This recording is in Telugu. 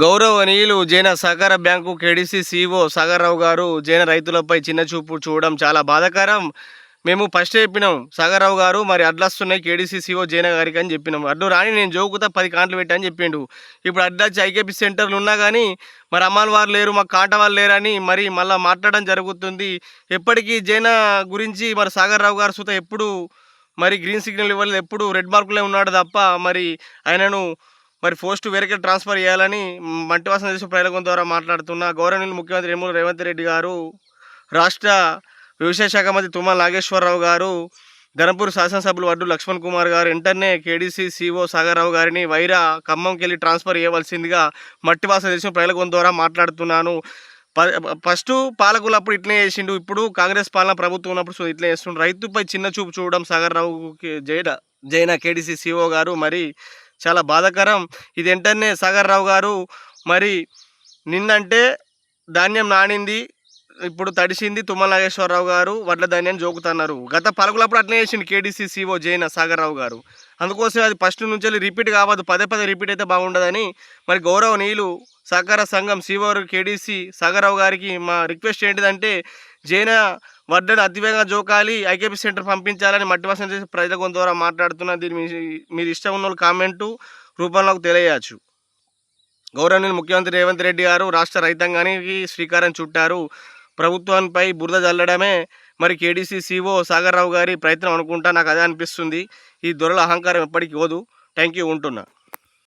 గౌరవనీయులు జైన సహకార బ్యాంకు కేడీసీ సీఈఓ సాగర్రావు గారు జైన రైతులపై చిన్న చూపు చూడడం చాలా బాధాకరం. మేము ఫస్ట్ చెప్పినాం సాగర్రావు గారు మరి అడ్లొస్తున్నాయి కేడీసీ సీఈఓ జైన గారికి అని చెప్పినాం. అడ్డు రాని నేను జోకుతా 10 కాంట్లు పెట్టా అని చెప్పిండు. ఇప్పుడు అడ్డొచ్చి ఐకేపీ సెంటర్లు ఉన్నా కానీ మరి అమ్మాల వారు లేరు, మాకు కాంట వాళ్ళు లేరని మరి మళ్ళీ మాట్లాడడం జరుగుతుంది. ఎప్పటికీ జైన గురించి మరి సాగర్రావు గారు సుత ఎప్పుడు మరి గ్రీన్ సిగ్నల్ ఇవ్వలేదు, ఎప్పుడు రెడ్ మార్కులే ఉన్నాడు తప్ప మరి ఆయనను మరి పోస్ట్ వేరేకి ట్రాన్స్ఫర్ చేయాలని మంటివాసన చేసే ప్రయోగం ద్వారా మాట్లాడుతున్న గౌరవనీయులు ముఖ్యమంత్రి యనమల రేవంత్ రెడ్డి గారు, రాష్ట్ర వ్యవసాయ శాఖ మంత్రి తుమ్మల నాగేశ్వరరావు గారు, ధర్మపురి శాసనసభ్యులు వడ్డు లక్ష్మణ్ కుమార్ గారు వెంటనే కేడీసీ సీఈఓ సాగర్రావు గారిని వైరా ఖమ్మంకి వెళ్ళి ట్రాన్స్ఫర్ చేయవలసిందిగా మట్టివాసన చేసిన ప్రయోగం ద్వారా మాట్లాడుతున్నాను. ఫస్ట్ పాలకులు అప్పుడు ఇట్లే చేసిండు, ఇప్పుడు కాంగ్రెస్ పాలన ప్రభుత్వం ఉన్నప్పుడు ఇట్లే చేస్తుండ్రు. రైతుపై చిన్న చూపు చూడడం సాగర్రావుకి జైన కేడీసీ సీఈఓ గారు మరి చాలా బాధాకరం. ఇది వెంటనే సాగర్రావు గారు మరి నిన్నంటే ధాన్యం నానింది, ఇప్పుడు తడిసింది. తుమ్మల నాగేశ్వరరావు గారు వడ్ల ధాన్యాన్ని జోకుతున్నారు. గత పలుకులప్పుడు అట్లనే చేసిండు కేడీసీ సీఈఓ జైన సాగర్రావు గారు. అందుకోసం అది ఫస్ట్ నుంచి రిపీట్ కావద్దు, పదే పదే రిపీట్ అయితే బాగుండదని మరి గౌరవనీయులు సహకార సంఘం సీఈఓ కేడీసీ సాగర్రావు గారికి మా రిక్వెస్ట్ ఏంటిదంటే జైన వడ్డను అతివేగంగా జోకాలి, ఐకేపీ సెంటర్ పంపించాలని మట్టివాసన చేసి ప్రజల ద్వారా మాట్లాడుతున్న. దీన్ని మీరు ఇష్టం ఉన్న వాళ్ళు కామెంటు రూపంలోకి తెలియచ్చు. గౌరవనీయులు ముఖ్యమంత్రి రేవంత్ రెడ్డి గారు రాష్ట్ర రైతాంగానికి శ్రీకారం చుట్టారు. ప్రభుత్వానికి బురద జల్లడమే మరి కేడీసీ సీఈఓ సాగర్రావు గారి ప్రయత్నం అనుకుంటా. నాకు అదే అనిపిస్తుంది. ఈ దొరల అహంకారం ఎప్పటికీ పోదు. Thank you. ఉంటున్నా.